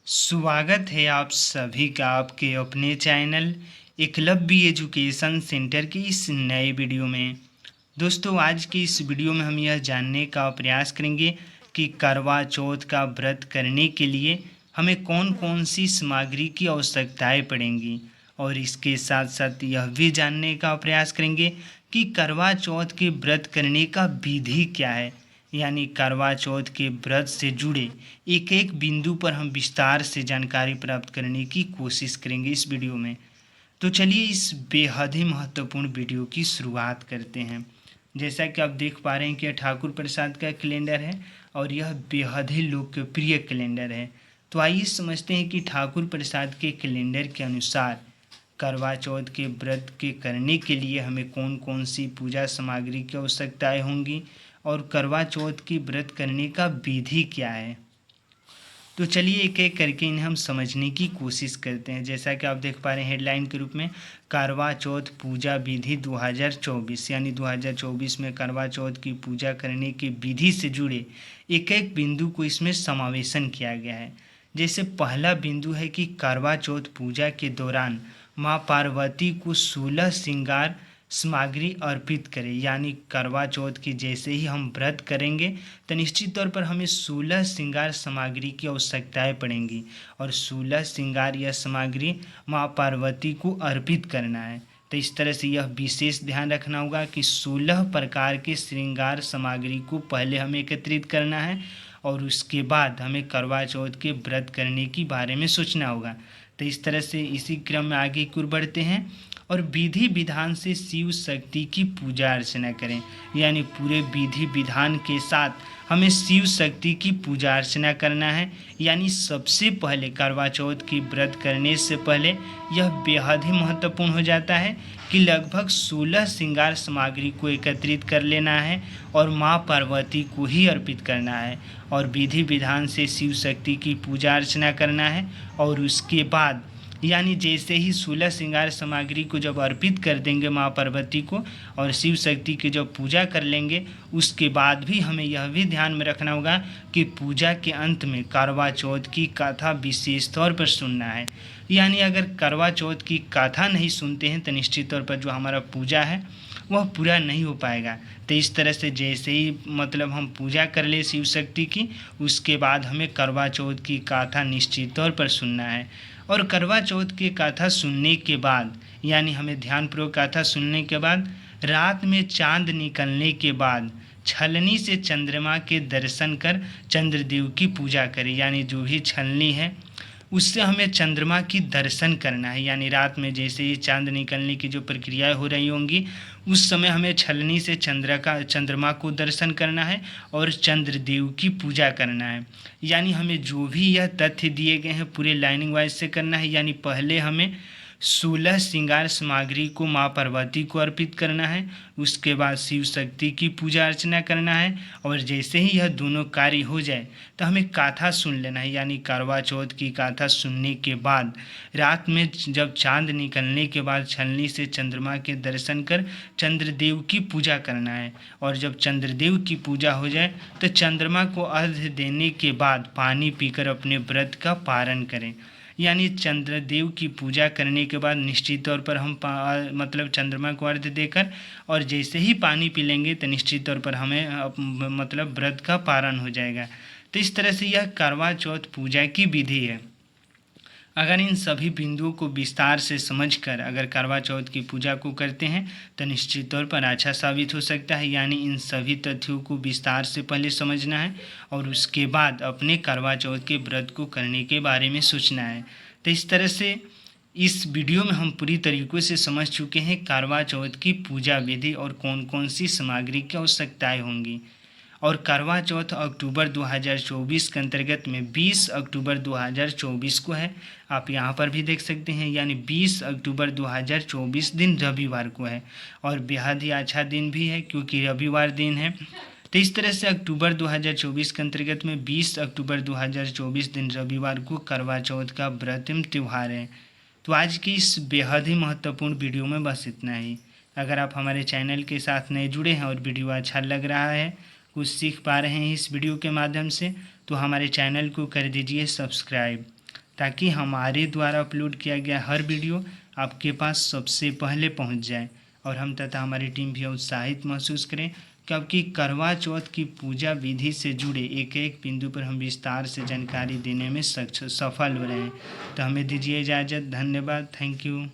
स्वागत है आप सभी का आपके अपने चैनल एकलव्य एजुकेशन सेंटर की इस नए वीडियो में। दोस्तों, आज की इस वीडियो में हम यह जानने का प्रयास करेंगे कि करवा चौथ का व्रत करने के लिए हमें कौन कौन सी सामग्री की आवश्यकताएं पड़ेंगी, और इसके साथ साथ यह भी जानने का प्रयास करेंगे कि करवा चौथ के व्रत करने का विधि क्या है। यानी करवा चौथ के व्रत से जुड़े एक एक बिंदु पर हम विस्तार से जानकारी प्राप्त करने की कोशिश करेंगे इस वीडियो में। तो चलिए इस बेहद ही महत्वपूर्ण वीडियो की शुरुआत करते हैं। जैसा कि आप देख पा रहे हैं कि यह ठाकुर प्रसाद का कैलेंडर है और यह बेहद ही लोकप्रिय कैलेंडर है। तो आइए समझते हैं कि ठाकुर प्रसाद के कैलेंडर के अनुसार करवा चौथ के व्रत के करने के लिए हमें कौन कौन सी पूजा सामग्री की आवश्यकताएं होंगी और करवा चौथ की व्रत करने का विधि क्या है। तो चलिए एक एक करके इन्हें हम समझने की कोशिश करते हैं। जैसा कि आप देख पा रहे हैं हेडलाइन के रूप में करवा चौथ पूजा विधि 2024, यानी 2024 में करवा चौथ की पूजा करने की विधि से जुड़े एक एक बिंदु को इसमें समावेशन किया गया है। जैसे पहला बिंदु है कि करवा चौथ पूजा के दौरान माँ पार्वती को 16 श्रृंगार सामग्री अर्पित करें। यानी करवा चौथ की जैसे ही हम व्रत करेंगे तो निश्चित तौर पर हमें 16 श्रृंगार सामग्री की आवश्यकताएं पड़ेंगी और 16 श्रृंगार या सामग्री माँ पार्वती को अर्पित करना है। तो इस तरह से यह विशेष ध्यान रखना होगा कि 16 प्रकार के श्रृंगार सामग्री को पहले हमें एकत्रित करना है और उसके बाद हमें करवा चौथ के व्रत करने के बारे में सोचना होगा। तो इस तरह से इसी क्रम में आगे की ओर बढ़ते हैं और विधि विधान से शिव शक्ति की पूजा अर्चना करें। यानी पूरे विधि विधान के साथ हमें शिव शक्ति की पूजा अर्चना करना है। यानी सबसे पहले करवा चौथ की व्रत करने से पहले यह बेहद ही महत्वपूर्ण हो जाता है कि लगभग 16 श्रृंगार सामग्री को एकत्रित कर लेना है और माँ पार्वती को ही अर्पित करना है और विधि विधान से शिव शक्ति की पूजा अर्चना करना है। और उसके बाद यानी जैसे ही 16 श्रृंगार सामग्री को जब अर्पित कर देंगे माँ पार्वती को और शिव शक्ति की जब पूजा कर लेंगे, उसके बाद भी हमें यह भी ध्यान में रखना होगा कि पूजा के अंत में करवा चौथ की कथा विशेष तौर पर सुनना है। यानी अगर करवा चौथ की कथा नहीं सुनते हैं तो निश्चित तौर पर जो हमारा पूजा है वह पूरा नहीं हो पाएगा। तो इस तरह से जैसे ही हम पूजा कर ले शिव शक्ति की, उसके बाद हमें करवा चौथ की कथा निश्चित तौर पर सुनना है। और करवा चौथ की कथा सुनने के बाद यानी हमें ध्यानपूर्वक कथा सुनने के बाद रात में चांद निकलने के बाद छलनी से चंद्रमा के दर्शन कर चंद्रदेव की पूजा करें। यानी जो भी छलनी है उससे हमें चंद्रमा की दर्शन करना है। यानी रात में जैसे ही चांद निकलने की जो प्रक्रियाएं हो रही होंगी उस समय हमें छलनी से चंद्रमा को दर्शन करना है और चंद्रदेव की पूजा करना है। यानी हमें जो भी यह तथ्य दिए गए हैं पूरे लाइनिंग वाइज से करना है। यानी पहले हमें 16 श्रृंगार सामग्री को माँ पार्वती को अर्पित करना है, उसके बाद शिव शक्ति की पूजा अर्चना करना है और जैसे ही यह दोनों कार्य हो जाए तो हमें कथा सुन लेना है। यानी करवा चौथ की कथा सुनने के बाद रात में जब चांद निकलने के बाद छलनी से चंद्रमा के दर्शन कर चंद्रदेव की पूजा करना है और जब चंद्रदेव की पूजा हो जाए तो चंद्रमा को अर्घ्य देने के बाद पानी पीकर अपने व्रत का पारण करें। यानी चंद्रदेव की पूजा करने के बाद निश्चित तौर पर हम चंद्रमा को अर्घ्य देकर और जैसे ही पानी पी लेंगे तो निश्चित तौर पर हमें व्रत का पारण हो जाएगा। तो इस तरह से यह करवा चौथ पूजा की विधि है। अगर इन सभी बिंदुओं को विस्तार से समझकर अगर करवा चौथ की पूजा को करते हैं तो निश्चित तौर पर अच्छा साबित हो सकता है। यानी इन सभी तथ्यों को विस्तार से पहले समझना है और उसके बाद अपने करवा चौथ के व्रत को करने के बारे में सोचना है। तो इस तरह से इस वीडियो में हम पूरी तरीक़े से समझ चुके हैं करवा चौथ की पूजा विधि और कौन कौन सी सामग्री की आवश्यकताएँ होंगी। और करवा चौथ अक्टूबर 2024 के अंतर्गत में 20 अक्टूबर 2024 को है। आप यहाँ पर भी देख सकते हैं। यानी 20 अक्टूबर 2024 दिन रविवार को है और बेहद ही अच्छा दिन भी है क्योंकि रविवार दिन है। तो इस तरह से अक्टूबर 2024 के अंतर्गत में 20 अक्टूबर 2024 दिन रविवार को करवा चौथ का व्रतम त्यौहार है। तो आज की इस बेहद ही महत्वपूर्ण वीडियो में बस इतना ही। अगर आप हमारे चैनल के साथ नए जुड़े हैं और वीडियो अच्छा लग रहा है, कुछ सीख पा रहे हैं इस वीडियो के माध्यम से, तो हमारे चैनल को कर दीजिए सब्सक्राइब। ताकि हमारे द्वारा अपलोड किया गया हर वीडियो आपके पास सबसे पहले पहुंच जाए और हम तथा हमारी टीम भी उत्साहित महसूस करें, क्योंकि करवा चौथ की पूजा विधि से जुड़े एक एक बिंदु पर हम विस्तार से जानकारी देने में सफल हो रहे हैं। तो हमें दीजिए इजाज़त। धन्यवाद। Thank you.